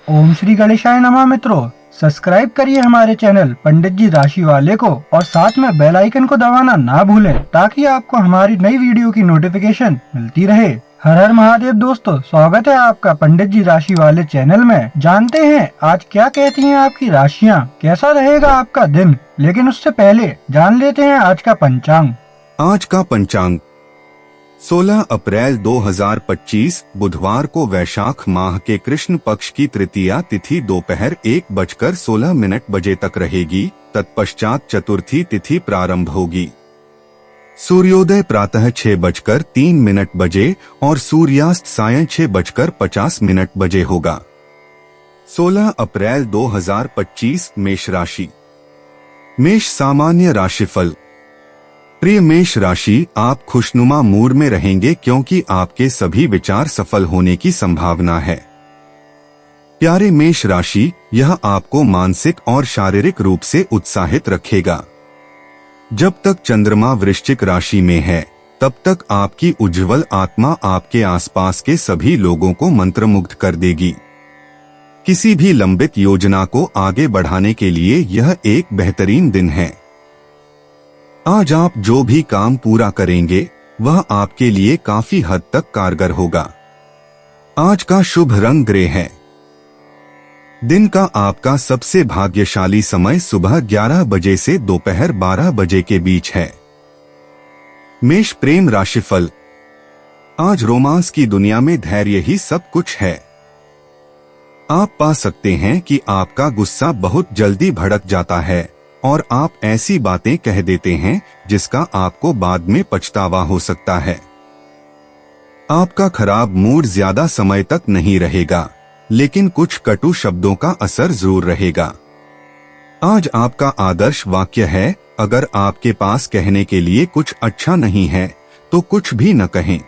ओम श्री गणेशाय नमः। मित्रों, सब्सक्राइब करिए हमारे चैनल पंडित जी राशि वाले को और साथ में बेल आइकन को दबाना ना भूलें ताकि आपको हमारी नई वीडियो की नोटिफिकेशन मिलती रहे। हर हर महादेव दोस्तों, स्वागत है आपका पंडित जी राशि वाले चैनल में। जानते हैं आज क्या कहती हैं आपकी राशियां, कैसा रहेगा आपका दिन। लेकिन उससे पहले जान लेते हैं आज का पंचांग। आज का पंचांग 16 अप्रैल 2025 बुधवार को वैशाख माह के कृष्ण पक्ष की तृतीया तिथि दोपहर 1:16 बजे तक रहेगी। तत्पश्चात चतुर्थी तिथि प्रारंभ होगी। सूर्योदय प्रातः 6:03 बजे और सूर्यास्त सायं 6:50 बजे होगा। 16 अप्रैल 2025 मेष राशि। मेष सामान्य राशिफल। प्रिय मेष राशि, आप खुशनुमा मूड में रहेंगे क्योंकि आपके सभी विचार सफल होने की संभावना है। प्यारे मेष राशि, यह आपको मानसिक और शारीरिक रूप से उत्साहित रखेगा। जब तक चंद्रमा वृश्चिक राशि में है तब तक आपकी उज्ज्वल आत्मा आपके आसपास के सभी लोगों को मंत्रमुग्ध कर देगी। किसी भी लंबित योजना को आगे बढ़ाने के लिए यह एक बेहतरीन दिन है। आज आप जो भी काम पूरा करेंगे वह आपके लिए काफी हद तक कारगर होगा। आज का शुभ रंग ग्रे है। दिन का आपका सबसे भाग्यशाली समय सुबह 11 बजे से दोपहर 12 बजे के बीच है। मेष प्रेम राशिफल। आज रोमांस की दुनिया में धैर्य ही सब कुछ है। आप पा सकते हैं कि आपका गुस्सा बहुत जल्दी भड़क जाता है और आप ऐसी बातें कह देते हैं जिसका आपको बाद में पछतावा हो सकता है। आपका खराब मूड ज्यादा समय तक नहीं रहेगा, लेकिन कुछ कटु शब्दों का असर जरूर रहेगा। आज आपका आदर्श वाक्य है, अगर आपके पास कहने के लिए कुछ अच्छा नहीं है तो कुछ भी न कहें।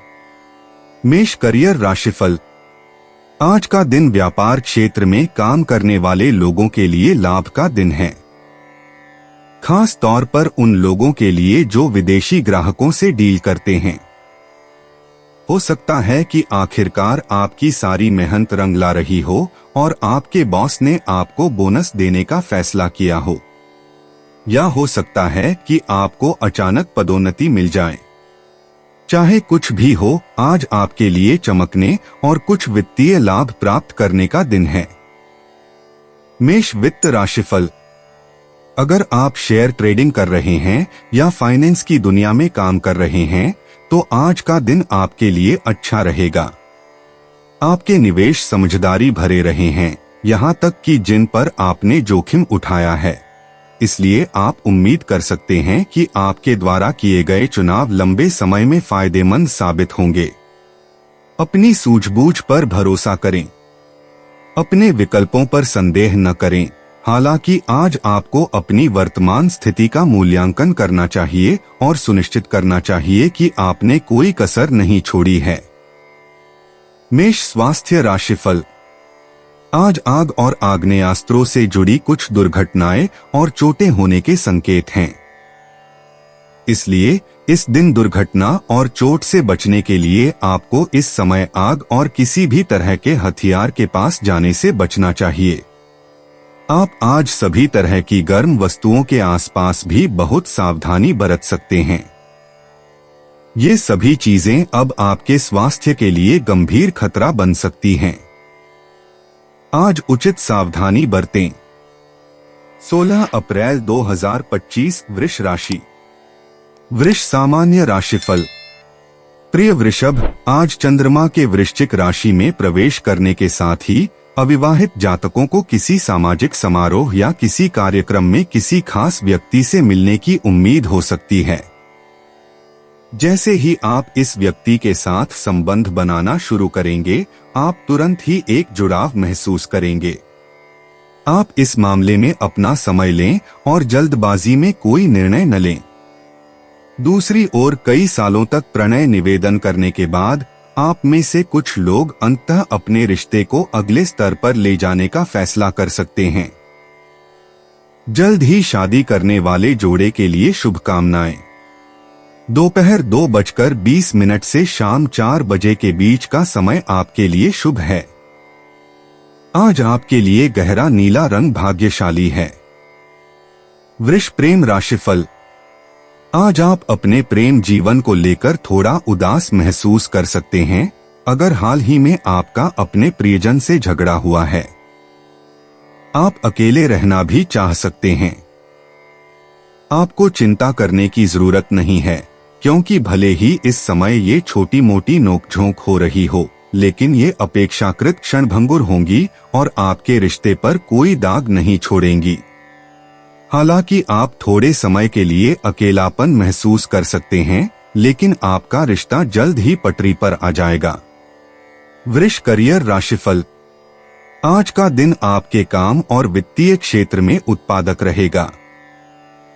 मेष करियर राशिफल। आज का दिन व्यापार क्षेत्र में काम करने वाले लोगों के लिए लाभ का दिन है, खास तौर पर उन लोगों के लिए जो विदेशी ग्राहकों से डील करते हैं। हो सकता है कि आखिरकार आपकी सारी मेहनत रंग ला रही हो और आपके बॉस ने आपको बोनस देने का फैसला किया हो, या हो सकता है कि आपको अचानक पदोन्नति मिल जाए। चाहे कुछ भी हो, आज आपके लिए चमकने और कुछ वित्तीय लाभ प्राप्त करने का दिन है। मेष वित्त राशिफल। अगर आप शेयर ट्रेडिंग कर रहे हैं या फाइनेंस की दुनिया में काम कर रहे हैं तो आज का दिन आपके लिए अच्छा रहेगा। आपके निवेश समझदारी भरे रहे हैं, यहाँ तक कि जिन पर आपने जोखिम उठाया है। इसलिए आप उम्मीद कर सकते हैं कि आपके द्वारा किए गए चुनाव लंबे समय में फायदेमंद साबित होंगे। अपनी सूझबूझ पर भरोसा करें, अपने विकल्पों पर संदेह न करें। हालांकि आज आपको अपनी वर्तमान स्थिति का मूल्यांकन करना चाहिए और सुनिश्चित करना चाहिए कि आपने कोई कसर नहीं छोड़ी है। मेष स्वास्थ्य राशिफल। आज आग और आग्नेयास्त्रों से जुड़ी कुछ दुर्घटनाएं और चोटें होने के संकेत हैं। इसलिए इस दिन दुर्घटना और चोट से बचने के लिए आपको इस समय आग और किसी भी तरह के हथियार के पास जाने से बचना चाहिए। आप आज सभी तरह की गर्म वस्तुओं के आसपास भी बहुत सावधानी बरत सकते हैं। ये सभी चीजें अब आपके स्वास्थ्य के लिए गंभीर खतरा बन सकती हैं। आज उचित सावधानी बरतें। 16 अप्रैल 2025 वृष राशि। वृष सामान्य राशिफल। प्रिय वृषभ, आज चंद्रमा के वृश्चिक राशि में प्रवेश करने के साथ ही अविवाहित जातकों को किसी सामाजिक समारोह या किसी कार्यक्रम में किसी खास व्यक्ति से मिलने की उम्मीद हो सकती है। जैसे ही आप इस व्यक्ति के साथ संबंध बनाना शुरू करेंगे, आप तुरंत ही एक जुड़ाव महसूस करेंगे। आप इस मामले में अपना समय लें और जल्दबाजी में कोई निर्णय न लें। दूसरी ओर कई सालों तक प्रणय निवेदन करने के बाद आप में से कुछ लोग अंततः अपने रिश्ते को अगले स्तर पर ले जाने का फैसला कर सकते हैं। जल्द ही शादी करने वाले जोड़े के लिए शुभकामनाएं। दोपहर 2:20 से शाम 4 बजे के बीच का समय आपके लिए शुभ है। आज आपके लिए गहरा नीला रंग भाग्यशाली है। वृष प्रेम राशिफल। आज आप अपने प्रेम जीवन को लेकर थोड़ा उदास महसूस कर सकते हैं, अगर हाल ही में आपका अपने प्रियजन से झगड़ा हुआ है। आप अकेले रहना भी चाह सकते हैं। आपको चिंता करने की जरूरत नहीं है, क्योंकि भले ही इस समय ये छोटी मोटी नोकझोंक हो रही हो, लेकिन ये अपेक्षाकृत क्षणभंगुर होंगी और आपके रिश्ते पर कोई दाग नहीं छोड़ेंगी। हालांकि आप थोड़े समय के लिए अकेलापन महसूस कर सकते हैं, लेकिन आपका रिश्ता जल्द ही पटरी पर आ जाएगा। वृष करियर राशिफल। आज का दिन आपके काम और वित्तीय क्षेत्र में उत्पादक रहेगा।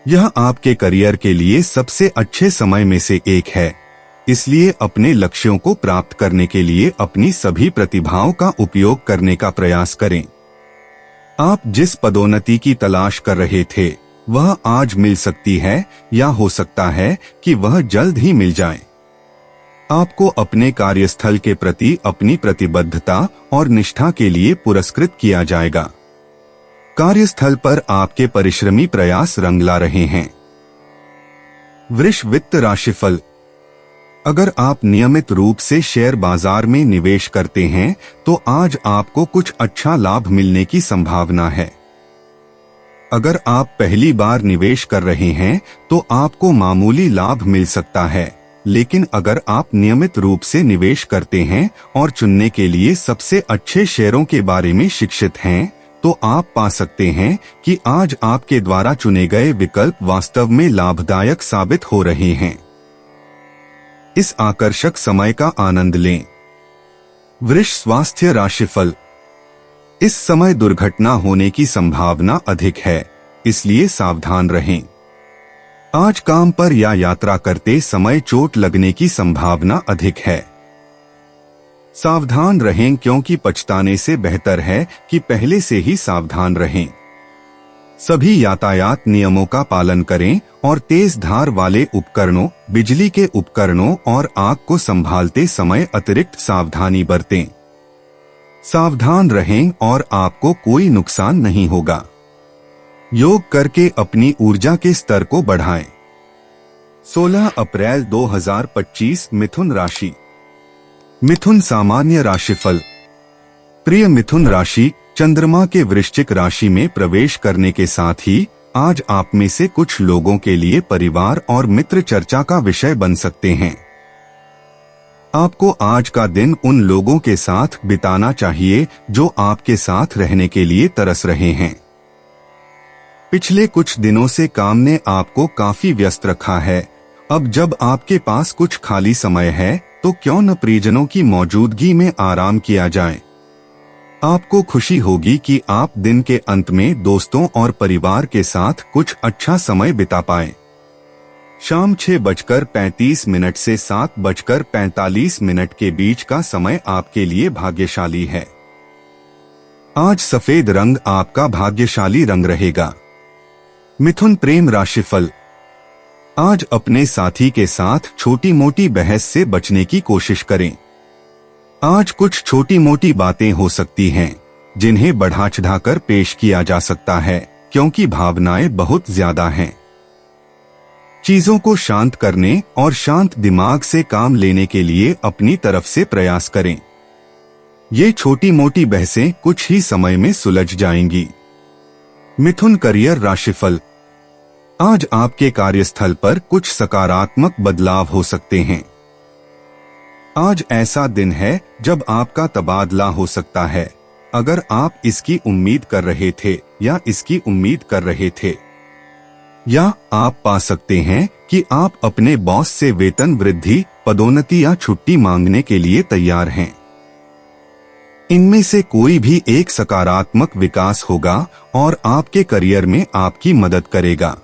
यह आपके करियर के लिए सबसे अच्छे समय में से एक है, इसलिए अपने लक्ष्यों को प्राप्त करने के लिए अपनी सभी प्रतिभाओं का उपयोग करने का प्रयास करें। आप जिस पदोन्नति की तलाश कर रहे थे वह आज मिल सकती है, या हो सकता है कि वह जल्द ही मिल जाए। आपको अपने कार्यस्थल के प्रति अपनी प्रतिबद्धता और निष्ठा के लिए पुरस्कृत किया जाएगा। कार्यस्थल पर आपके परिश्रमी प्रयास रंग ला रहे हैं। वृष वित्त राशिफल। अगर आप नियमित रूप से शेयर बाजार में निवेश करते हैं तो आज आपको कुछ अच्छा लाभ मिलने की संभावना है। अगर आप पहली बार निवेश कर रहे हैं तो आपको मामूली लाभ मिल सकता है, लेकिन अगर आप नियमित रूप से निवेश करते हैं और चुनने के लिए सबसे अच्छे शेयरों के बारे में शिक्षित हैं, तो आप पा सकते हैं कि आज आपके द्वारा चुने गए विकल्प वास्तव में लाभदायक साबित हो रहे हैं। इस आकर्षक समय का आनंद लें। वृष स्वास्थ्य राशिफल। इस समय दुर्घटना होने की संभावना अधिक है, इसलिए सावधान रहें। आज काम पर या यात्रा करते समय चोट लगने की संभावना अधिक है। सावधान रहें, क्योंकि पछताने से बेहतर है कि पहले से ही सावधान रहें। सभी यातायात नियमों का पालन करें और तेज धार वाले उपकरणों, बिजली के उपकरणों और आग को संभालते समय अतिरिक्त सावधानी बरतें। सावधान रहें और आपको कोई नुकसान नहीं होगा। योग करके अपनी ऊर्जा के स्तर को बढ़ाएं। 16 अप्रैल 2025 मिथुन राशि। मिथुन सामान्य राशिफल। प्रिय मिथुन राशि, चंद्रमा के वृश्चिक राशि में प्रवेश करने के साथ ही आज आप में से कुछ लोगों के लिए परिवार और मित्र चर्चा का विषय बन सकते हैं। आपको आज का दिन उन लोगों के साथ बिताना चाहिए जो आपके साथ रहने के लिए तरस रहे हैं। पिछले कुछ दिनों से काम ने आपको काफी व्यस्त रखा है। अब जब आपके पास कुछ खाली समय है तो क्यों न परिजनों की मौजूदगी में आराम किया जाए। आपको खुशी होगी कि आप दिन के अंत में दोस्तों और परिवार के साथ कुछ अच्छा समय बिता पाएं। शाम 6:35 से 7:45 के बीच का समय आपके लिए भाग्यशाली है। आज सफेद रंग आपका भाग्यशाली रंग रहेगा। मिथुन प्रेम राशिफल। आज अपने साथी के साथ छोटी मोटी बहस से बचने की कोशिश करें। आज कुछ छोटी मोटी बातें हो सकती हैं जिन्हें बढ़ा चढ़ाकर पेश किया जा सकता है, क्योंकि भावनाएं बहुत ज्यादा हैं। चीजों को शांत करने और शांत दिमाग से काम लेने के लिए अपनी तरफ से प्रयास करें। ये छोटी मोटी बहसें कुछ ही समय में सुलझ जाएंगी। मिथुन करियर राशिफल। आज आपके कार्यस्थल पर कुछ सकारात्मक बदलाव हो सकते हैं। आज ऐसा दिन है जब आपका तबादला हो सकता है, अगर आप इसकी उम्मीद कर रहे थे या इसकी उम्मीद कर रहे थे। या आप पा सकते हैं कि आप अपने बॉस से वेतन वृद्धि, पदोन्नति या छुट्टी मांगने के लिए तैयार हैं। इनमें से कोई भी एक सकारात्मक विकास होगा और आपके करियर में आपकी मदद करेगा।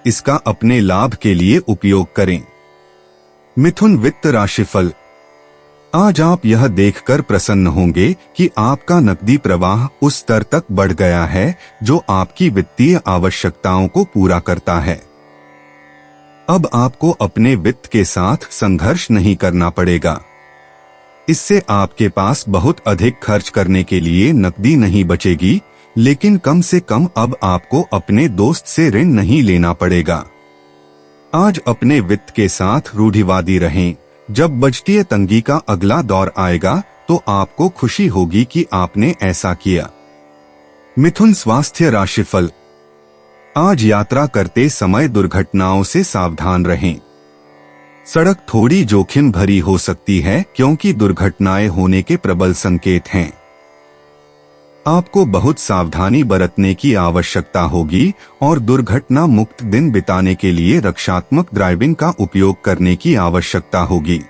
इसका अपने लाभ के लिए उपयोग करें। मिथुन वित्त राशिफल। आज आप यह देखकर प्रसन्न होंगे कि आपका नकदी प्रवाह उस स्तर तक बढ़ गया है जो आपकी वित्तीय आवश्यकताओं को पूरा करता है। अब आपको अपने वित्त के साथ संघर्ष नहीं करना पड़ेगा। इससे आपके पास बहुत अधिक खर्च करने के लिए नकदी नहीं बचेगी, लेकिन कम से कम अब आपको अपने दोस्त से ऋण नहीं लेना पड़ेगा। आज अपने वित्त के साथ रूढ़िवादी रहें। जब बजटीय तंगी का अगला दौर आएगा तो आपको खुशी होगी कि आपने ऐसा किया। मिथुन स्वास्थ्य राशिफल। आज यात्रा करते समय दुर्घटनाओं से सावधान रहें। सड़क थोड़ी जोखिम भरी हो सकती है क्योंकि दुर्घटनाएं होने के प्रबल संकेत हैं। आपको बहुत सावधानी बरतने की आवश्यकता होगी और दुर्घटना मुक्त दिन बिताने के लिए रक्षात्मक ड्राइविंग का उपयोग करने की आवश्यकता होगी।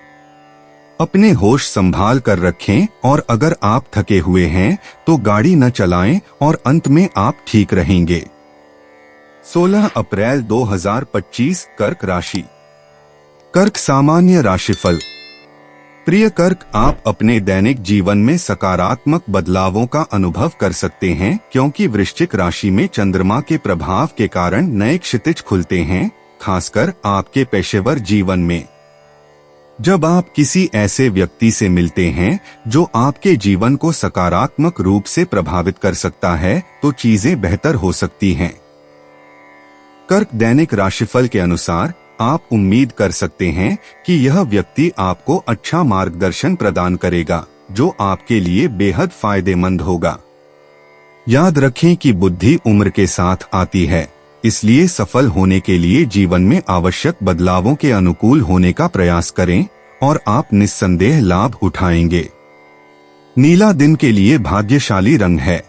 अपने होश संभाल कर रखें और अगर आप थके हुए हैं तो गाड़ी न चलाएं और अंत में आप ठीक रहेंगे। 16 अप्रैल 2025 कर्क राशि। कर्क सामान्य राशिफल। प्रिय कर्क, आप अपने दैनिक जीवन में सकारात्मक बदलावों का अनुभव कर सकते हैं क्योंकि वृश्चिक राशि में चंद्रमा के प्रभाव के कारण नए क्षितिज खुलते हैं, खासकर आपके पेशेवर जीवन में। जब आप किसी ऐसे व्यक्ति से मिलते हैं जो आपके जीवन को सकारात्मक रूप से प्रभावित कर सकता है तो चीजें बेहतर हो सकती हैं। कर्क दैनिक राशिफल के अनुसार आप उम्मीद कर सकते हैं कि यह व्यक्ति आपको अच्छा मार्गदर्शन प्रदान करेगा जो आपके लिए बेहद फायदेमंद होगा। याद रखें कि बुद्धि उम्र के साथ आती है, इसलिए सफल होने के लिए जीवन में आवश्यक बदलावों के अनुकूल होने का प्रयास करें और आप निस्संदेह लाभ उठाएंगे। नीला दिन के लिए भाग्यशाली रंग है।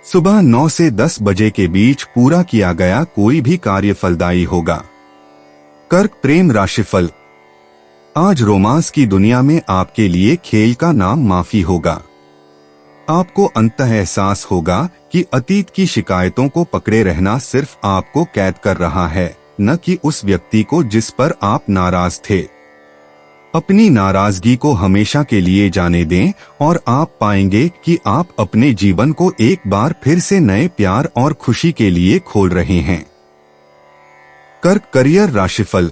सुबह 9 से 10 बजे के बीच पूरा किया गया कोई भी कार्य फलदायी होगा। कर्क प्रेम राशिफल। आज रोमांस की दुनिया में आपके लिए खेल का नाम माफी होगा। आपको अंततः एहसास होगा कि अतीत की शिकायतों को पकड़े रहना सिर्फ आपको कैद कर रहा है, न कि उस व्यक्ति को जिस पर आप नाराज थे। अपनी नाराजगी को हमेशा के लिए जाने दें और आप पाएंगे कि आप अपने जीवन को एक बार फिर से नए प्यार और खुशी के लिए खोल रहे हैं। कर्क करियर राशिफल।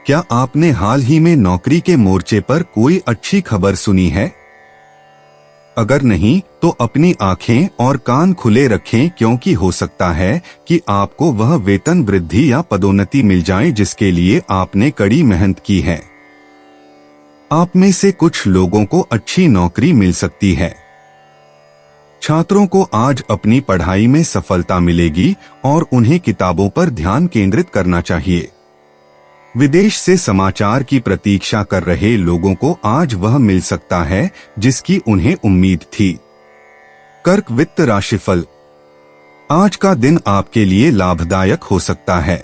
क्या आपने हाल ही में नौकरी के मोर्चे पर कोई अच्छी खबर सुनी है? अगर नहीं तो अपनी आंखें और कान खुले रखें क्योंकि हो सकता है कि आपको वह वेतन वृद्धि या पदोन्नति मिल जाए जिसके लिए आपने कड़ी मेहनत की है। आप में से कुछ लोगों को अच्छी नौकरी मिल सकती है। छात्रों को आज अपनी पढ़ाई में सफलता मिलेगी और उन्हें किताबों पर ध्यान केंद्रित करना चाहिए। विदेश से समाचार की प्रतीक्षा कर रहे लोगों को आज वह मिल सकता है जिसकी उन्हें उम्मीद थी। कर्क वित्त राशिफल। आज का दिन आपके लिए लाभदायक हो सकता है।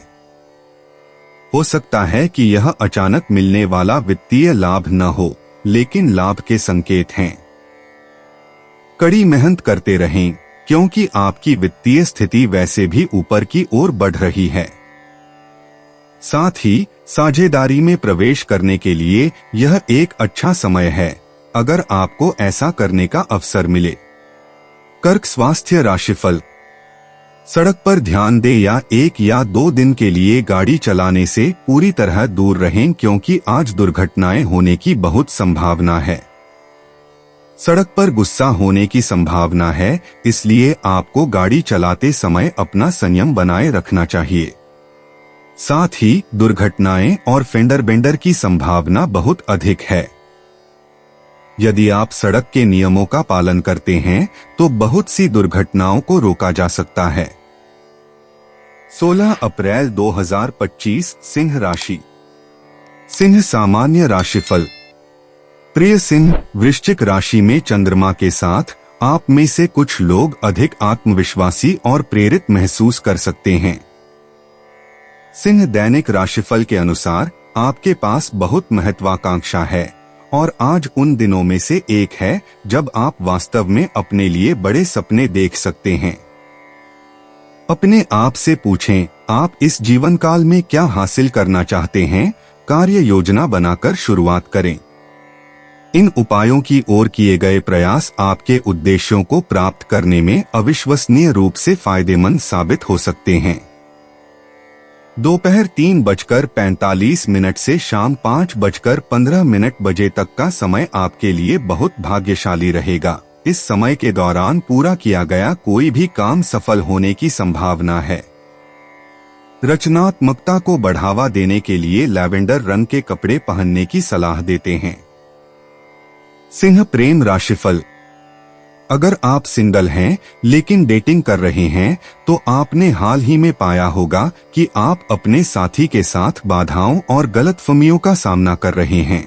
हो सकता है कि यह अचानक मिलने वाला वित्तीय लाभ न हो, लेकिन लाभ के संकेत हैं। कड़ी मेहनत करते रहें क्योंकि आपकी वित्तीय स्थिति वैसे भी ऊपर की ओर बढ़ रही है। साथ ही साझेदारी में प्रवेश करने के लिए यह एक अच्छा समय है अगर आपको ऐसा करने का अवसर मिले। कर्क स्वास्थ्य राशिफल। सड़क पर ध्यान दें या 1 या 2 दिन के लिए गाड़ी चलाने से पूरी तरह दूर रहें क्योंकि आज दुर्घटनाएं होने की बहुत संभावना है। सड़क पर गुस्सा होने की संभावना है, इसलिए आपको गाड़ी चलाते समय अपना संयम बनाए रखना चाहिए। साथ ही दुर्घटनाएं और फेंडर बेंडर की संभावना बहुत अधिक है। यदि आप सड़क के नियमों का पालन करते हैं तो बहुत सी दुर्घटनाओं को रोका जा सकता है। 16 अप्रैल 2025 सिंह राशि। सिंह सामान्य राशिफल। प्रिय सिंह, वृश्चिक राशि में चंद्रमा के साथ आप में से कुछ लोग अधिक आत्मविश्वासी और प्रेरित महसूस कर सकते हैं। सिंह दैनिक राशिफल के अनुसार आपके पास बहुत महत्वाकांक्षा है और आज उन दिनों में से एक है जब आप वास्तव में अपने लिए बड़े सपने देख सकते हैं। अपने आप से पूछें, आप इस जीवन काल में क्या हासिल करना चाहते हैं? कार्य योजना बनाकर शुरुआत करें। इन उपायों की ओर किए गए प्रयास आपके उद्देश्यों को प्राप्त करने में अविश्वसनीय रूप से फायदेमंद साबित हो सकते हैं। दोपहर 3:45 से शाम 5:15 बजे तक का समय आपके लिए बहुत भाग्यशाली रहेगा। इस समय के दौरान पूरा किया गया कोई भी काम सफल होने की संभावना है। रचनात्मकता को बढ़ावा देने के लिए लैवेंडर रंग के कपड़े पहनने की सलाह देते हैं। सिंह प्रेम राशिफल। अगर आप सिंगल हैं लेकिन डेटिंग कर रहे हैं तो आपने हाल ही में पाया होगा कि आप अपने साथी के साथ बाधाओं और गलतफहमियों का सामना कर रहे हैं।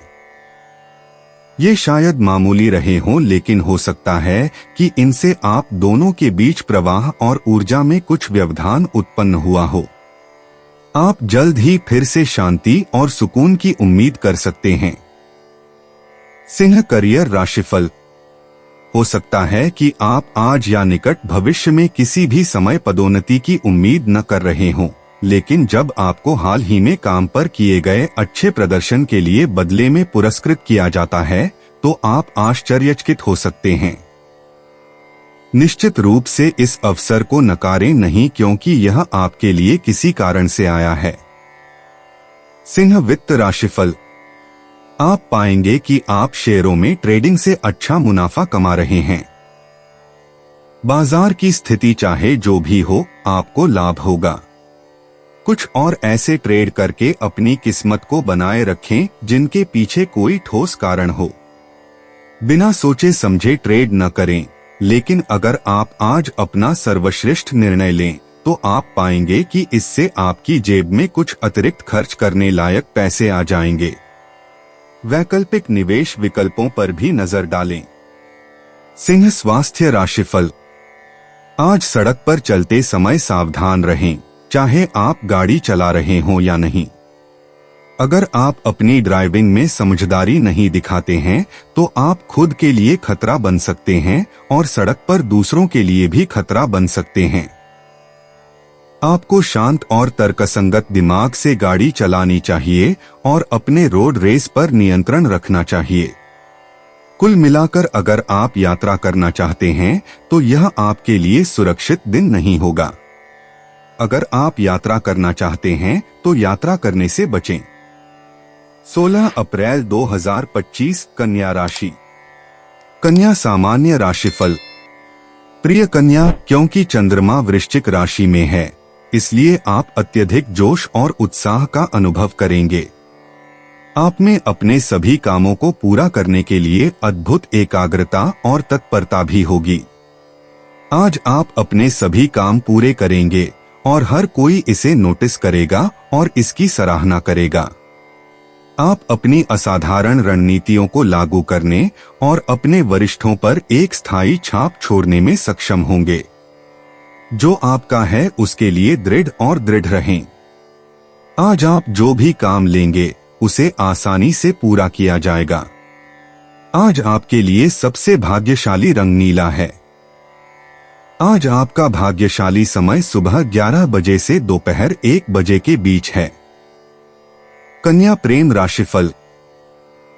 ये शायद मामूली रहे हों, लेकिन हो सकता है कि इनसे आप दोनों के बीच प्रवाह और ऊर्जा में कुछ व्यवधान उत्पन्न हुआ हो। आप जल्द ही फिर से शांति और सुकून की उम्मीद कर सकते हैं। सिंह करियर राशिफल। हो सकता है कि आप आज या निकट भविष्य में किसी भी समय पदोन्नति की उम्मीद न कर रहे हों, लेकिन जब आपको हाल ही में काम पर किए गए अच्छे प्रदर्शन के लिए बदले में पुरस्कृत किया जाता है तो आप आश्चर्यचकित हो सकते हैं। निश्चित रूप से इस अवसर को नकारें नहीं, क्योंकि यह आपके लिए किसी कारण से आया है। सिंह वित्त राशिफल। आप पाएंगे कि आप शेयरों में ट्रेडिंग से अच्छा मुनाफा कमा रहे हैं। बाजार की स्थिति चाहे जो भी हो, आपको लाभ होगा। कुछ और ऐसे ट्रेड करके अपनी किस्मत को बनाए रखें जिनके पीछे कोई ठोस कारण हो। बिना सोचे समझे ट्रेड न करें, लेकिन अगर आप आज अपना सर्वश्रेष्ठ निर्णय लें तो आप पाएंगे कि इससे आपकी जेब में कुछ अतिरिक्त खर्च करने लायक पैसे आ जाएंगे। वैकल्पिक निवेश विकल्पों पर भी नजर डालें। सिंह स्वास्थ्य राशिफल। आज सड़क पर चलते समय सावधान रहें, चाहे आप गाड़ी चला रहे हों या नहीं। अगर आप अपनी ड्राइविंग में समझदारी नहीं दिखाते हैं तो आप खुद के लिए खतरा बन सकते हैं और सड़क पर दूसरों के लिए भी खतरा बन सकते हैं। आपको शांत और तर्कसंगत दिमाग से गाड़ी चलानी चाहिए और अपने रोड रेस पर नियंत्रण रखना चाहिए। कुल मिलाकर अगर आप यात्रा करना चाहते हैं तो यह आपके लिए सुरक्षित दिन नहीं होगा। अगर आप यात्रा करना चाहते हैं तो यात्रा करने से बचें। 16 अप्रैल 2025 कन्या राशि। कन्या सामान्य राशिफल। प्रिय कन्या, क्योंकि चंद्रमा वृश्चिक राशि में है, इसलिए आप अत्यधिक जोश और उत्साह का अनुभव करेंगे। आप में अपने सभी कामों को पूरा करने के लिए अद्भुत एकाग्रता और तत्परता भी होगी। आज आप अपने सभी काम पूरे करेंगे और हर कोई इसे नोटिस करेगा और इसकी सराहना करेगा। आप अपनी असाधारण रणनीतियों को लागू करने और अपने वरिष्ठों पर एक स्थायी छाप छोड़ने में सक्षम होंगे। जो आपका है उसके लिए दृढ़ और दृढ़ रहें। आज आप जो भी काम लेंगे उसे आसानी से पूरा किया जाएगा। आज आपके लिए सबसे भाग्यशाली रंग नीला है। आज आपका भाग्यशाली समय सुबह 11 बजे से दोपहर 1 बजे के बीच है। कन्या प्रेम राशिफल।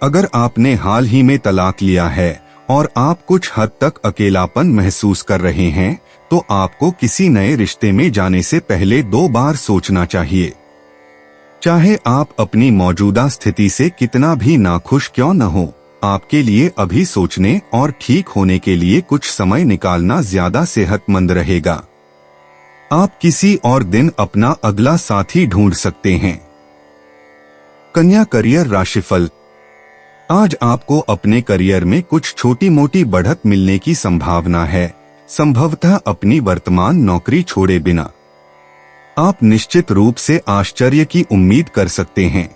अगर आपने हाल ही में तलाक लिया है और आप कुछ हद तक अकेलापन महसूस कर रहे हैं तो आपको किसी नए रिश्ते में जाने से पहले 2 बार सोचना चाहिए। चाहे आप अपनी मौजूदा स्थिति से कितना भी नाखुश क्यों न हो, आपके लिए अभी सोचने और ठीक होने के लिए कुछ समय निकालना ज्यादा सेहतमंद रहेगा। आप किसी और दिन अपना अगला साथी ढूंढ सकते हैं। कन्या करियर राशिफल। आज आपको अपने करियर में कुछ छोटी मोटी बढ़त मिलने की संभावना है, संभवतः अपनी वर्तमान नौकरी छोड़े बिना। आप निश्चित रूप से आश्चर्य की उम्मीद कर सकते हैं।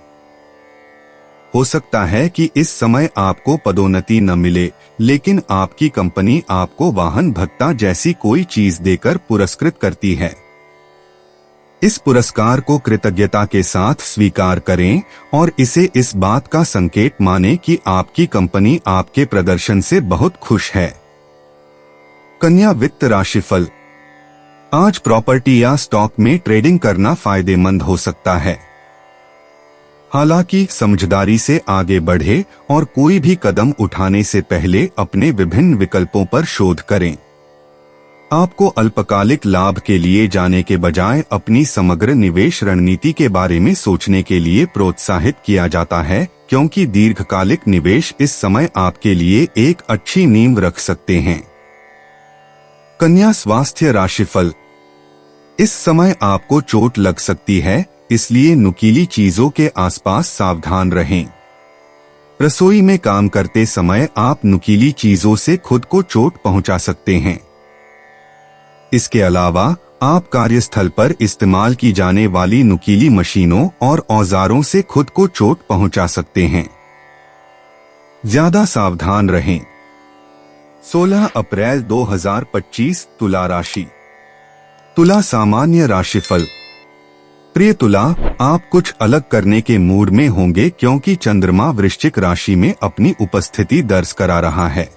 हो सकता है कि इस समय आपको पदोन्नति न मिले, लेकिन आपकी कंपनी आपको वाहन भत्ता जैसी कोई चीज देकर पुरस्कृत करती है। इस पुरस्कार को कृतज्ञता के साथ स्वीकार करें और इसे इस बात का संकेत मानें कि आपकी कंपनी आपके प्रदर्शन से बहुत खुश है। कन्या वित्त राशिफल। आज प्रॉपर्टी या स्टॉक में ट्रेडिंग करना फायदेमंद हो सकता है। हालांकि समझदारी से आगे बढ़े और कोई भी कदम उठाने से पहले अपने विभिन्न विकल्पों पर शोध करें। आपको अल्पकालिक लाभ के लिए जाने के बजाय अपनी समग्र निवेश रणनीति के बारे में सोचने के लिए प्रोत्साहित किया जाता है, क्योंकि दीर्घकालिक निवेश इस समय आपके लिए एक अच्छी नींव रख सकते हैं। कन्या स्वास्थ्य राशिफल। इस समय आपको चोट लग सकती है, इसलिए नुकीली चीजों के आसपास सावधान रहें। रसोई में काम करते समय आप नुकीली चीजों से खुद को चोट पहुंचा सकते हैं। इसके अलावा आप कार्यस्थल पर इस्तेमाल की जाने वाली नुकीली मशीनों और औजारों से खुद को चोट पहुंचा सकते हैं। ज्यादा सावधान रहें। 16 अप्रैल 2025 तुला राशि। तुला सामान्य राशिफल। प्रिय तुला, आप कुछ अलग करने के मूड में होंगे क्योंकि चंद्रमा वृश्चिक राशि में अपनी उपस्थिति दर्ज करा रहा है।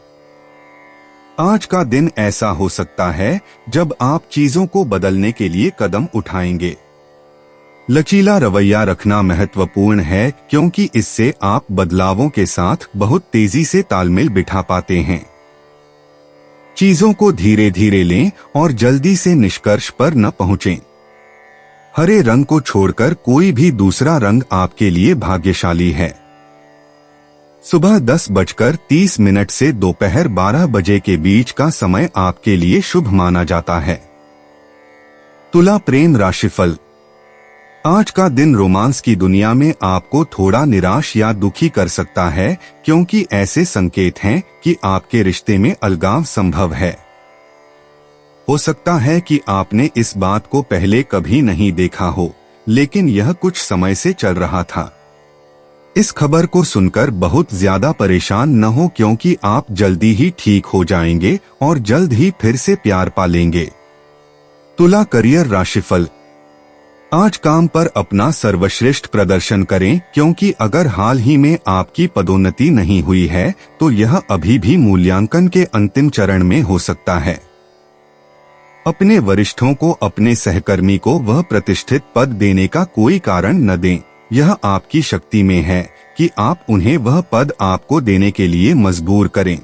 आज का दिन ऐसा हो सकता है जब आप चीजों को बदलने के लिए कदम उठाएंगे। लचीला रवैया रखना महत्वपूर्ण है क्योंकि इससे आप बदलावों के साथ बहुत तेजी से तालमेल बिठा पाते हैं। चीजों को धीरे धीरे लें और जल्दी से निष्कर्ष पर न पहुंचें। हरे रंग को छोड़कर कोई भी दूसरा रंग आपके लिए भाग्यशाली है। सुबह 10:30 से दोपहर 12 बजे के बीच का समय आपके लिए शुभ माना जाता है। तुला प्रेम राशिफल। आज का दिन रोमांस की दुनिया में आपको थोड़ा निराश या दुखी कर सकता है, क्योंकि ऐसे संकेत हैं कि आपके रिश्ते में अलगाव संभव है। हो सकता है कि आपने इस बात को पहले कभी नहीं देखा हो, लेकिन यह कुछ समय से चल रहा था। इस खबर को सुनकर बहुत ज्यादा परेशान न हो, क्योंकि आप जल्दी ही ठीक हो जाएंगे और जल्द ही फिर से प्यार पा लेंगे। तुला करियर राशिफल। आज काम पर अपना सर्वश्रेष्ठ प्रदर्शन करें, क्योंकि अगर हाल ही में आपकी पदोन्नति नहीं हुई है तो यह अभी भी मूल्यांकन के अंतिम चरण में हो सकता है। अपने वरिष्ठों को अपने सहकर्मी को वह प्रतिष्ठित पद देने का कोई कारण न दें। यह आपकी शक्ति में है कि आप उन्हें वह पद आपको देने के लिए मजबूर करें।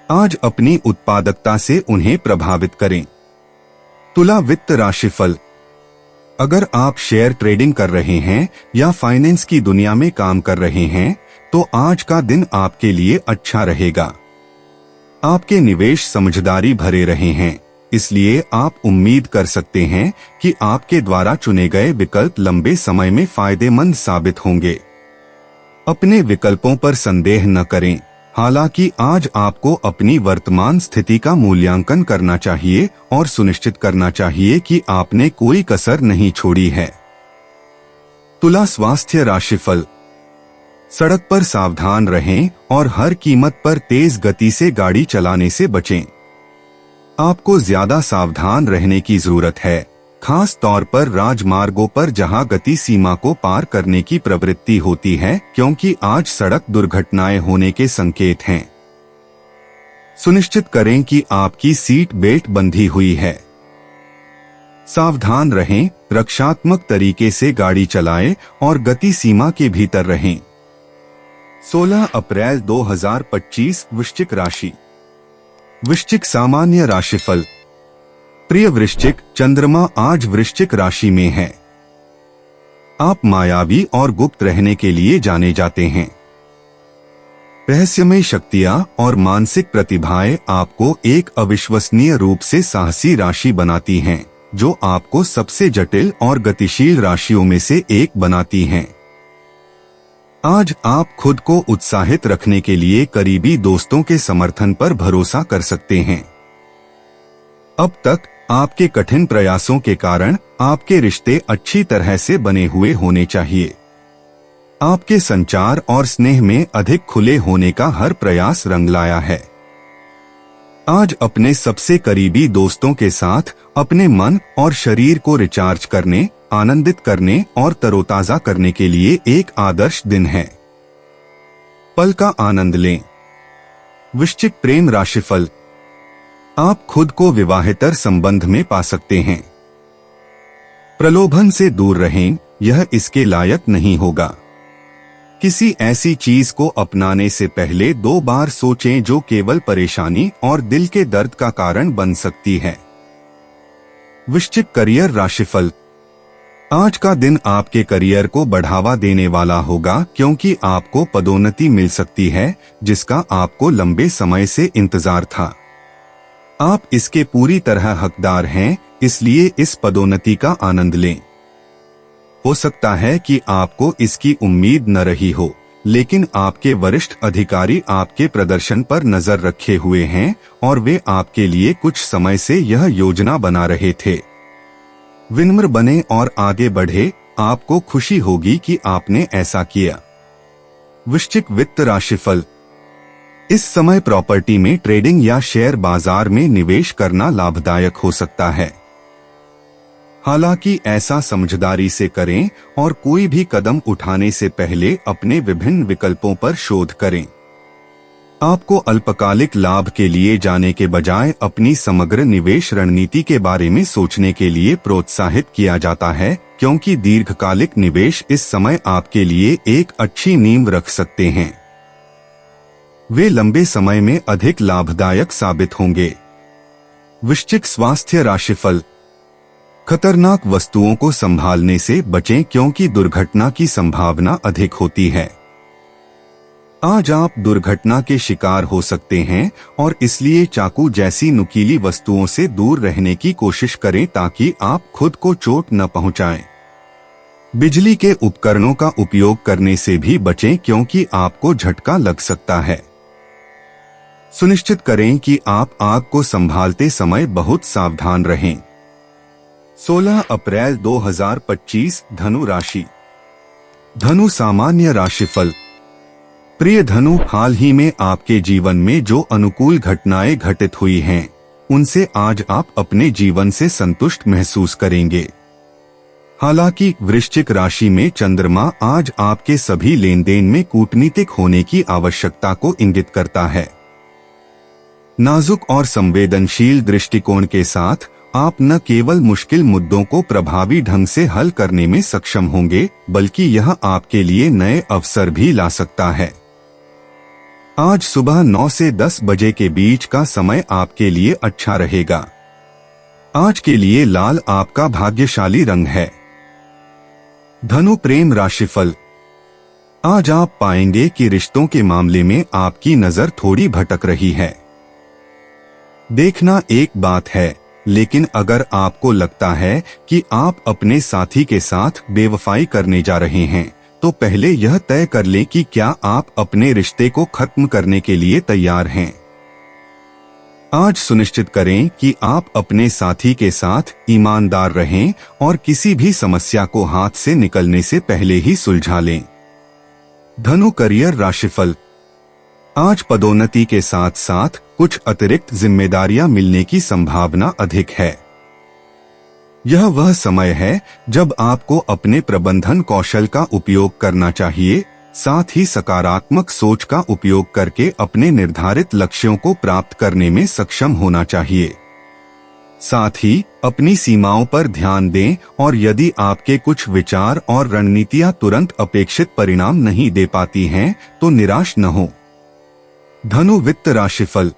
आज अपनी उत्पादकता से उन्हें प्रभावित करें। तुला वित्त राशिफल। अगर आप शेयर ट्रेडिंग कर रहे हैं या फाइनेंस की दुनिया में काम कर रहे हैं तो आज का दिन आपके लिए अच्छा रहेगा। आपके निवेश समझदारी भरे रहे हैं, इसलिए आप उम्मीद कर सकते हैं कि आपके द्वारा चुने गए विकल्प लंबे समय में फायदेमंद साबित होंगे। अपने विकल्पों पर संदेह न करें। हालांकि आज आपको अपनी वर्तमान स्थिति का मूल्यांकन करना चाहिए और सुनिश्चित करना चाहिए कि आपने कोई कसर नहीं छोड़ी है। तुला स्वास्थ्य राशिफल। सड़क पर सावधान रहें और हर कीमत पर तेज गति से गाड़ी चलाने से बचें। आपको ज्यादा सावधान रहने की जरूरत है, खास तौर पर राजमार्गों पर जहां गति सीमा को पार करने की प्रवृत्ति होती है, क्योंकि आज सड़क दुर्घटनाएं होने के संकेत हैं। सुनिश्चित करें कि आपकी सीट बेल्ट बंधी हुई है। सावधान रहें, रक्षात्मक तरीके से गाड़ी चलाएं और गति सीमा के भीतर रहें। 16 अप्रैल 2025 वृश्चिक राशि। वृश्चिक सामान्य राशिफल। प्रिय वृश्चिक, चंद्रमा आज वृश्चिक राशि में है। आप मायावी और गुप्त रहने के लिए जाने जाते हैं। रहस्यमय शक्तियां और मानसिक प्रतिभाएं आपको एक अविश्वसनीय रूप से साहसी राशि बनाती हैं, जो आपको सबसे जटिल और गतिशील राशियों में से एक बनाती हैं। आज आप खुद को उत्साहित रखने के लिए करीबी दोस्तों के समर्थन पर भरोसा कर सकते हैं। अब तक आपके कठिन प्रयासों के कारण आपके रिश्ते अच्छी तरह से बने हुए होने चाहिए। आपके संचार और स्नेह में अधिक खुले होने का हर प्रयास रंग लाया है। आज अपने सबसे करीबी दोस्तों के साथ अपने मन और शरीर को रिचार्ज करने, आनंदित करने और तरोताजा करने के लिए एक आदर्श दिन है। पल का आनंद लें। वृश्चिक प्रेम राशिफल। आप खुद को विवाहेतर संबंध में पा सकते हैं। प्रलोभन से दूर रहें, यह इसके लायक नहीं होगा। किसी ऐसी चीज को अपनाने से पहले 2 बार सोचें जो केवल परेशानी और दिल के दर्द का कारण बन सकती है। वृश्चिक करियर राशिफल। आज का दिन आपके करियर को बढ़ावा देने वाला होगा क्योंकि आपको पदोन्नति मिल सकती है जिसका आपको लंबे समय से इंतजार था। आप इसके पूरी तरह हकदार हैं, इसलिए इस पदोन्नति का आनंद लें। हो सकता है कि आपको इसकी उम्मीद न रही हो, लेकिन आपके वरिष्ठ अधिकारी आपके प्रदर्शन पर नजर रखे हुए हैं और वे आपके लिए कुछ समय से यह योजना बना रहे थे। विनम्र बने और आगे बढ़े, आपको खुशी होगी कि आपने ऐसा किया। वृश्चिक वित्त राशिफल। इस समय प्रॉपर्टी में ट्रेडिंग या शेयर बाजार में निवेश करना लाभदायक हो सकता है। हालांकि ऐसा समझदारी से करें और कोई भी कदम उठाने से पहले अपने विभिन्न विकल्पों पर शोध करें। आपको अल्पकालिक लाभ के लिए जाने के बजाय अपनी समग्र निवेश रणनीति के बारे में सोचने के लिए प्रोत्साहित किया जाता है, क्योंकि दीर्घकालिक निवेश इस समय आपके लिए एक अच्छी नींव रख सकते हैं। वे लंबे समय में अधिक लाभदायक साबित होंगे। वृश्चिक स्वास्थ्य राशिफल। खतरनाक वस्तुओं को संभालने से बचें क्योंकि दुर्घटना की संभावना अधिक होती है। आज आप दुर्घटना के शिकार हो सकते हैं और इसलिए चाकू जैसी नुकीली वस्तुओं से दूर रहने की कोशिश करें ताकि आप खुद को चोट न पहुंचाएं। बिजली के उपकरणों का उपयोग करने से भी बचें क्योंकि आपको झटका लग सकता है। सुनिश्चित करें कि आप आग को संभालते समय बहुत सावधान रहें। 16 अप्रैल 2025 धनु राशि। धनु सामान्य राशिफल। प्रिय धनु, हाल ही में आपके जीवन में जो अनुकूल घटनाएं घटित हुई हैं, उनसे आज आप अपने जीवन से संतुष्ट महसूस करेंगे। हालांकि वृश्चिक राशि में चंद्रमा आज आपके सभी लेन देन में कूटनीतिक होने की आवश्यकता को इंगित करता है। नाजुक और संवेदनशील दृष्टिकोण के साथ आप न केवल मुश्किल मुद्दों को प्रभावी ढंग से हल करने में सक्षम होंगे, बल्कि यह आपके लिए नए अवसर भी ला सकता है। आज सुबह 9 से 10 बजे के बीच का समय आपके लिए अच्छा रहेगा। आज के लिए लाल आपका भाग्यशाली रंग है। धनु प्रेम राशिफल। आज आप पाएंगे कि रिश्तों के मामले में आपकी नजर थोड़ी भटक रही है। देखना एक बात है, लेकिन अगर आपको लगता है कि आप अपने साथी के साथ बेवफाई करने जा रहे हैं, तो पहले यह तय कर लें कि क्या आप अपने रिश्ते को खत्म करने के लिए तैयार हैं। आज सुनिश्चित करें कि आप अपने साथी के साथ ईमानदार रहें और किसी भी समस्या को हाथ से निकलने से पहले ही सुलझा लें। धनु करियर राशिफल। आज पदोन्नति के साथ साथ कुछ अतिरिक्त जिम्मेदारियां मिलने की संभावना अधिक है। यह वह समय है जब आपको अपने प्रबंधन कौशल का उपयोग करना चाहिए, साथ ही सकारात्मक सोच का उपयोग करके अपने निर्धारित लक्ष्यों को प्राप्त करने में सक्षम होना चाहिए। साथ ही अपनी सीमाओं पर ध्यान दें और यदि आपके कुछ विचार और रणनीतियां तुरंत अपेक्षित परिणाम नहीं दे पाती हैं, तो निराश न हो। धनु वित्त राशिफल।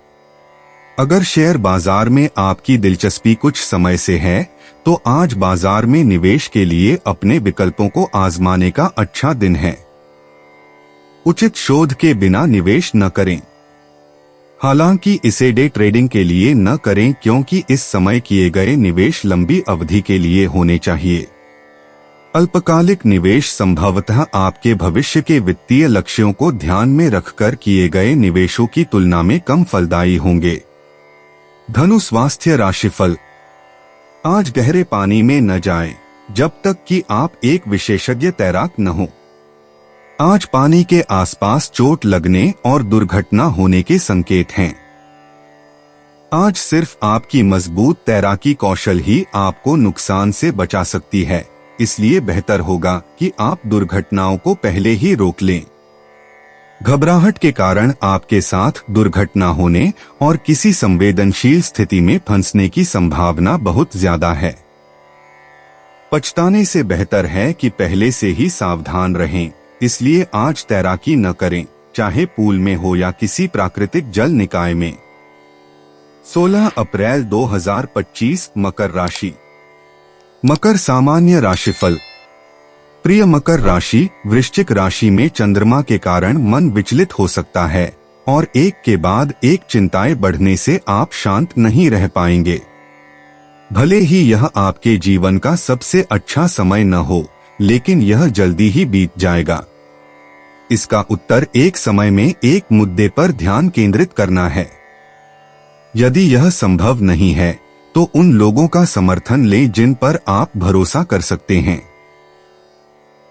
अगर शेयर बाजार में आपकी दिलचस्पी कुछ समय से है, तो आज बाजार में निवेश के लिए अपने विकल्पों को आजमाने का अच्छा दिन है। उचित शोध के बिना निवेश न करें। हालांकि इसे डे ट्रेडिंग के लिए न करें क्योंकि इस समय किए गए निवेश लंबी अवधि के लिए होने चाहिए। अल्पकालिक निवेश संभवतः आपके भविष्य के वित्तीय लक्ष्यों को ध्यान में रखकर किए गए निवेशों की तुलना में कम फलदायी होंगे। धनु स्वास्थ्य राशिफल। आज गहरे पानी में न जाएं, जब तक कि आप एक विशेषज्ञ तैराक न हो। आज पानी के आसपास चोट लगने और दुर्घटना होने के संकेत हैं। आज सिर्फ आपकी मजबूत तैराकी कौशल ही आपको नुकसान से बचा सकती है, इसलिए बेहतर होगा कि आप दुर्घटनाओं को पहले ही रोक लें। घबराहट के कारण आपके साथ दुर्घटना होने और किसी संवेदनशील स्थिति में फंसने की संभावना बहुत ज्यादा है। पछताने से बेहतर है कि पहले से ही सावधान रहें, इसलिए आज तैराकी न करें, चाहे पूल में हो या किसी प्राकृतिक जल निकाय में। 16 अप्रैल 2025 मकर राशि। मकर सामान्य राशिफल। प्रिय मकर राशि, वृश्चिक राशि में चंद्रमा के कारण मन विचलित हो सकता है और एक के बाद एक चिंताएं बढ़ने से आप शांत नहीं रह पाएंगे। भले ही यह आपके जीवन का सबसे अच्छा समय न हो, लेकिन यह जल्दी ही बीत जाएगा। इसका उत्तर एक समय में एक मुद्दे पर ध्यान केंद्रित करना है। यदि यह संभव नहीं है तो उन लोगों का समर्थन लें जिन पर आप भरोसा कर सकते हैं।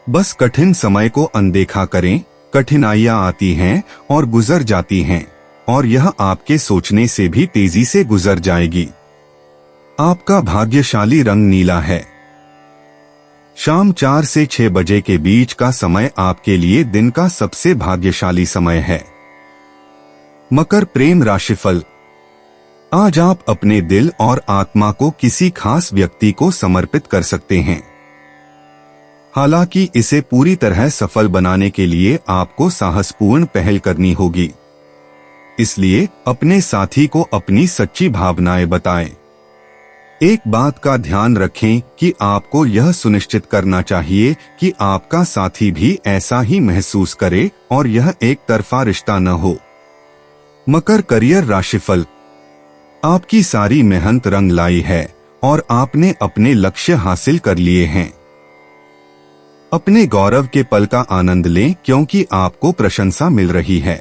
बस कठिन समय को अनदेखा करें। कठिनाइयां आती हैं और गुजर जाती हैं, और यह आपके सोचने से भी तेजी से गुजर जाएगी। आपका भाग्यशाली रंग नीला है। शाम 4 से 6 बजे के बीच का समय आपके लिए दिन का सबसे भाग्यशाली समय है। मकर प्रेम राशिफल। आज आप अपने दिल और आत्मा को किसी खास व्यक्ति को समर्पित कर सकते हैं। हालांकि इसे पूरी तरह सफल बनाने के लिए आपको साहसपूर्ण पहल करनी होगी। इसलिए अपने साथी को अपनी सच्ची भावनाएं बताएं। एक बात का ध्यान रखें कि आपको यह सुनिश्चित करना चाहिए कि आपका साथी भी ऐसा ही महसूस करे और यह एक तरफा रिश्ता न हो। मकर करियर राशिफल। आपकी सारी मेहनत रंग लाई है और आपने अपने लक्ष्य हासिल कर लिए हैं। अपने गौरव के पल का आनंद लें, क्योंकि आपको प्रशंसा मिल रही है।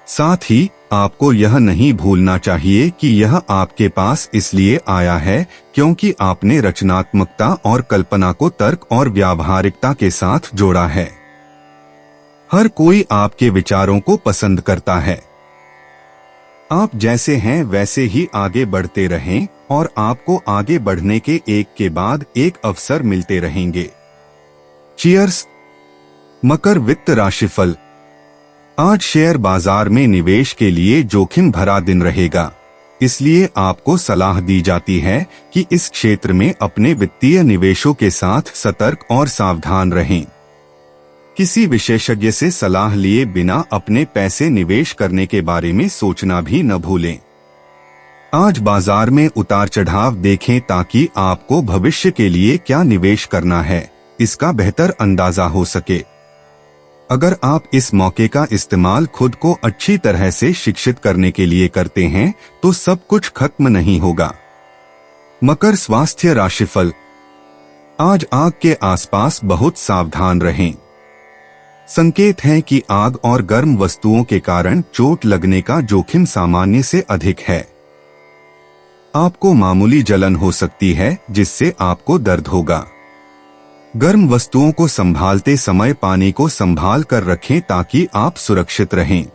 साथ ही आपको यह नहीं भूलना चाहिए कि यह आपके पास इसलिए आया है क्योंकि आपने रचनात्मकता और कल्पना को तर्क और व्यावहारिकता के साथ जोड़ा है। हर कोई आपके विचारों को पसंद करता है। आप जैसे हैं वैसे ही आगे बढ़ते रहें और आपको आगे बढ़ने के एक के बाद एक अवसर मिलते रहेंगे। चीयर्स। मकर वित्त राशिफल। आज शेयर बाजार में निवेश के लिए जोखिम भरा दिन रहेगा, इसलिए आपको सलाह दी जाती है कि इस क्षेत्र में अपने वित्तीय निवेशों के साथ सतर्क और सावधान रहें। किसी विशेषज्ञ से सलाह लिए बिना अपने पैसे निवेश करने के बारे में सोचना भी न भूलें। आज बाजार में उतार चढ़ाव देखें ताकि आपको भविष्य के लिए क्या निवेश करना है इसका बेहतर अंदाजा हो सके। अगर आप इस मौके का इस्तेमाल खुद को अच्छी तरह से शिक्षित करने के लिए करते हैं तो सब कुछ खत्म नहीं होगा। मकर स्वास्थ्य राशिफल। आज आग के आसपास बहुत सावधान रहें। संकेत है कि आग और गर्म वस्तुओं के कारण चोट लगने का जोखिम सामान्य से अधिक है। आपको मामूली जलन हो सकती है जिससे आपको दर्द होगा। गर्म वस्तुओं को संभालते समय पानी को संभाल कर रखें ताकि आप सुरक्षित रहें।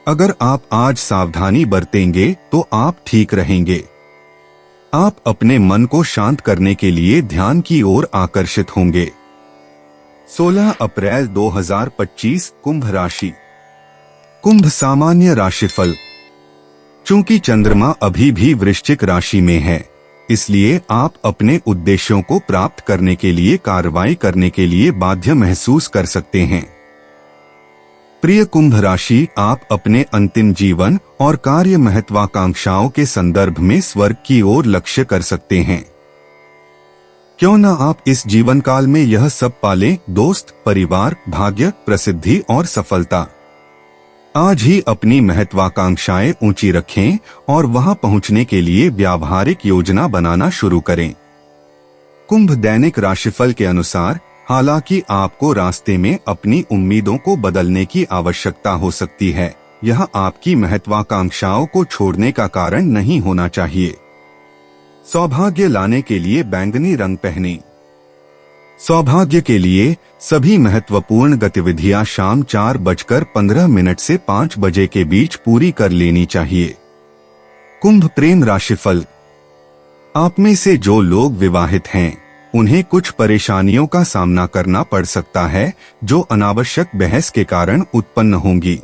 अगर आप आज सावधानी बरतेंगे तो आप ठीक रहेंगे। आप अपने मन को शांत करने के लिए ध्यान की ओर आकर्षित होंगे। 16 अप्रैल 2025 कुंभ राशि। कुंभ सामान्य राशिफल। चूंकि चंद्रमा अभी भी वृश्चिक राशि में है, इसलिए आप अपने उद्देश्यों को प्राप्त करने के लिए कार्रवाई करने के लिए बाध्य महसूस कर सकते हैं। प्रिय कुंभ राशि, आप अपने अंतिम जीवन और कार्य महत्वाकांक्षाओं के संदर्भ में स्वर्ग की ओर लक्ष्य कर सकते हैं। क्यों न आप इस जीवन काल में यह सब पालें, दोस्त, परिवार, भाग्य, प्रसिद्धि और सफलता। आज ही अपनी महत्वाकांक्षाएं ऊंची रखें और वहां पहुंचने के लिए व्यावहारिक योजना बनाना शुरू करें। कुंभ दैनिक राशिफल के अनुसार, हालांकि आपको रास्ते में अपनी उम्मीदों को बदलने की आवश्यकता हो सकती है, यह आपकी महत्वाकांक्षाओं को छोड़ने का कारण नहीं होना चाहिए। सौभाग्य लाने के लिए बैंगनी रंग पहनें। सौभाग्य के लिए सभी महत्वपूर्ण गतिविधियां शाम 4:15 से 5 बजे के बीच पूरी कर लेनी चाहिए। कुंभ प्रेम राशिफल। आप में से जो लोग विवाहित हैं, उन्हें कुछ परेशानियों का सामना करना पड़ सकता है जो अनावश्यक बहस के कारण उत्पन्न होंगी।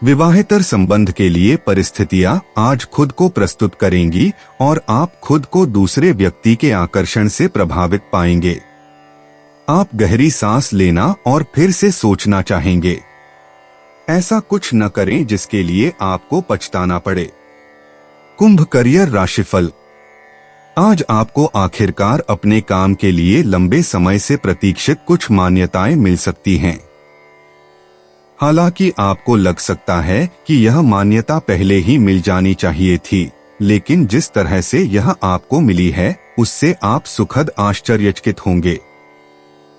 विवाहेतर संबंध के लिए परिस्थितियां आज खुद को प्रस्तुत करेंगी और आप खुद को दूसरे व्यक्ति के आकर्षण से प्रभावित पाएंगे। आप गहरी सांस लेना और फिर से सोचना चाहेंगे। ऐसा कुछ न करें जिसके लिए आपको पछताना पड़े। कुंभ करियर राशिफल। आज आपको आखिरकार अपने काम के लिए लंबे समय से प्रतीक्षित कुछ मान्यताएं मिल सकती हैं। हालांकि आपको लग सकता है कि यह मान्यता पहले ही मिल जानी चाहिए थी, लेकिन जिस तरह से यह आपको मिली है उससे आप सुखद आश्चर्यचकित होंगे।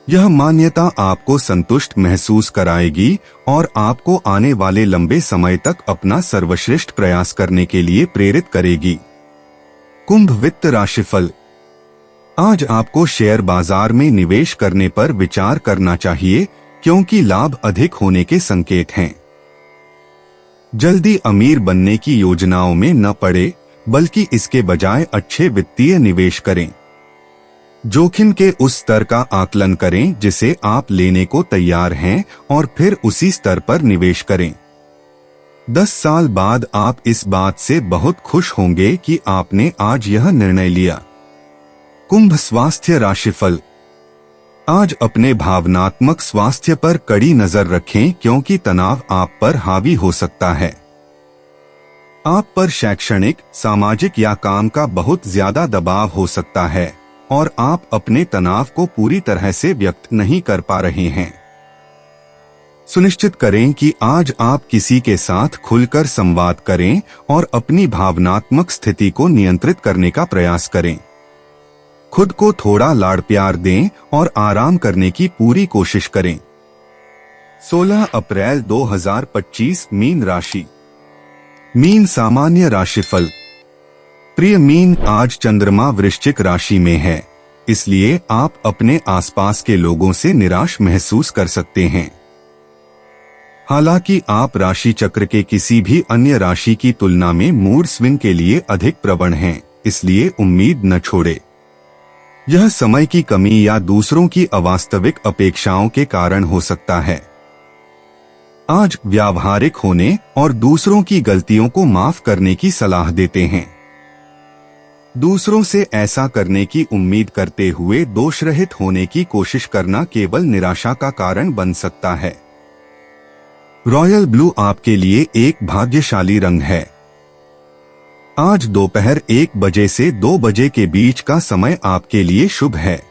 यह मान्यता आपको संतुष्ट महसूस कराएगी और आपको आने वाले लंबे समय तक अपना सर्वश्रेष्ठ प्रयास करने के लिए प्रेरित करेगी। कुंभ वित्त राशिफल। आज आपको शेयर बाजार में निवेश करने पर विचार करना चाहिए, क्योंकि लाभ अधिक होने के संकेत हैं। जल्दी अमीर बनने की योजनाओं में न पड़े, बल्कि इसके बजाय अच्छे वित्तीय निवेश करें। जोखिम के उस स्तर का आकलन करें जिसे आप लेने को तैयार हैं और फिर उसी स्तर पर निवेश करें। 10 साल बाद आप इस बात से बहुत खुश होंगे कि आपने आज यह निर्णय लिया। कुंभ स्वास्थ्य राशिफल। आज अपने भावनात्मक स्वास्थ्य पर कड़ी नजर रखें, क्योंकि तनाव आप पर हावी हो सकता है। आप पर शैक्षणिक, सामाजिक या काम का बहुत ज्यादा दबाव हो सकता है और आप अपने तनाव को पूरी तरह से व्यक्त नहीं कर पा रहे हैं। सुनिश्चित करें कि आज आप किसी के साथ खुलकर संवाद करें और अपनी भावनात्मक स्थिति को नियंत्रित करने का प्रयास करें। खुद को थोड़ा लाड़ प्यार दें और आराम करने की पूरी कोशिश करें। 16 अप्रैल 2025 मीन राशि। मीन सामान्य राशिफल। प्रिय मीन, आज चंद्रमा वृश्चिक राशि में है, इसलिए आप अपने आसपास के लोगों से निराश महसूस कर सकते हैं। हालांकि आप राशि चक्र के किसी भी अन्य राशि की तुलना में मूड स्विंग के लिए अधिक प्रवण हैं, इसलिए उम्मीद न छोड़े। यह समय की कमी या दूसरों की अवास्तविक अपेक्षाओं के कारण हो सकता है। आज व्यावहारिक होने और दूसरों की गलतियों को माफ करने की सलाह देते हैं। दूसरों से ऐसा करने की उम्मीद करते हुए दोषरहित होने की कोशिश करना केवल निराशा का कारण बन सकता है। रॉयल ब्लू आपके लिए एक भाग्यशाली रंग है। आज दोपहर 1 बजे से 2 बजे के बीच का समय आपके लिए शुभ है।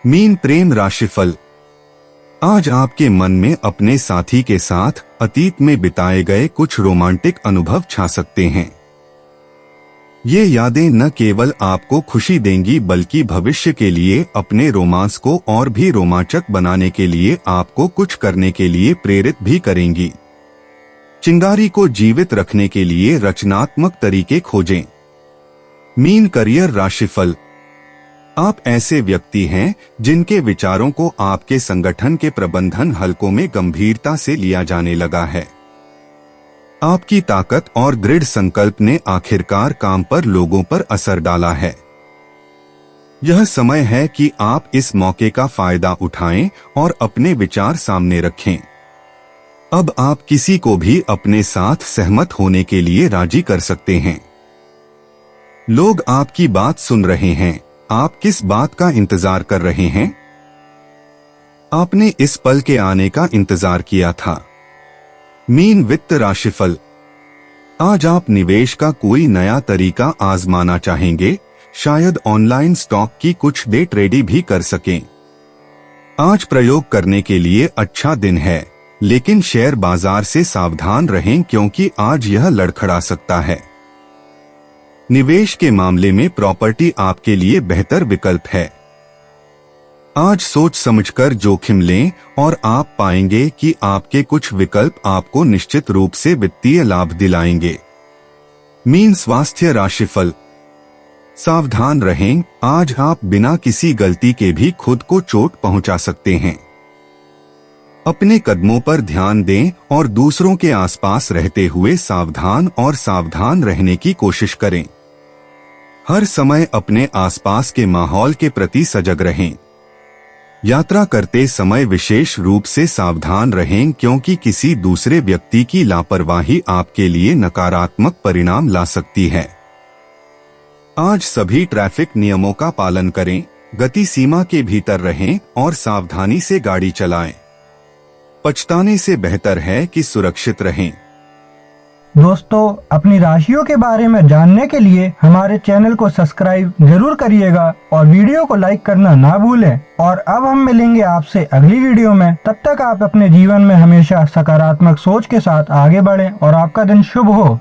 मीन प्रेम राशिफल। आज आपके मन में अपने साथी के साथ अतीत में बिताए गए कुछ रोमांटिक अनुभव छा सकते हैं। ये यादें न केवल आपको खुशी देंगी, बल्कि भविष्य के लिए अपने रोमांस को और भी रोमांचक बनाने के लिए आपको कुछ करने के लिए प्रेरित भी करेंगी। चिंगारी को जीवित रखने के लिए रचनात्मक तरीके खोजें। मीन करियर राशिफल। आप ऐसे व्यक्ति हैं जिनके विचारों को आपके संगठन के प्रबंधन हलकों में गंभीरता से लिया जाने लगा है। आपकी ताकत और दृढ़ संकल्प ने आखिरकार काम पर लोगों पर असर डाला है। यह समय है कि आप इस मौके का फायदा उठाएं और अपने विचार सामने रखें। अब आप किसी को भी अपने साथ सहमत होने के लिए राजी कर सकते हैं। लोग आपकी बात सुन रहे हैं। आप किस बात का इंतजार कर रहे हैं? आपने इस पल के आने का इंतजार किया था। मीन वित्त राशिफल। आज आप निवेश का कोई नया तरीका आजमाना चाहेंगे, शायद ऑनलाइन स्टॉक की कुछ डे ट्रेडिंग भी कर सकें। आज प्रयोग करने के लिए अच्छा दिन है, लेकिन शेयर बाजार से सावधान रहें, क्योंकि आज यह लड़खड़ा सकता है। निवेश के मामले में प्रॉपर्टी आपके लिए बेहतर विकल्प है। आज सोच समझकर जोखिम लें और आप पाएंगे कि आपके कुछ विकल्प आपको निश्चित रूप से वित्तीय लाभ दिलाएंगे। मीन स्वास्थ्य राशिफल। सावधान रहें, आज आप बिना किसी गलती के भी खुद को चोट पहुंचा सकते हैं। अपने कदमों पर ध्यान दें और दूसरों के आसपास रहते हुए सावधान रहने की कोशिश करें। हर समय अपने आसपास के माहौल के प्रति सजग रहें। यात्रा करते समय विशेष रूप से सावधान रहें, क्योंकि किसी दूसरे व्यक्ति की लापरवाही आपके लिए नकारात्मक परिणाम ला सकती है। आज सभी ट्रैफिक नियमों का पालन करें, गति सीमा के भीतर रहें और सावधानी से गाड़ी चलाएं। पछताने से बेहतर है कि सुरक्षित रहें। दोस्तों, अपनी राशियों के बारे में जानने के लिए हमारे चैनल को सब्सक्राइब जरूर करिएगा और वीडियो को लाइक करना ना भूलें। और अब हम मिलेंगे आपसे अगली वीडियो में। तब तक आप अपने जीवन में हमेशा सकारात्मक सोच के साथ आगे बढ़ें और आपका दिन शुभ हो।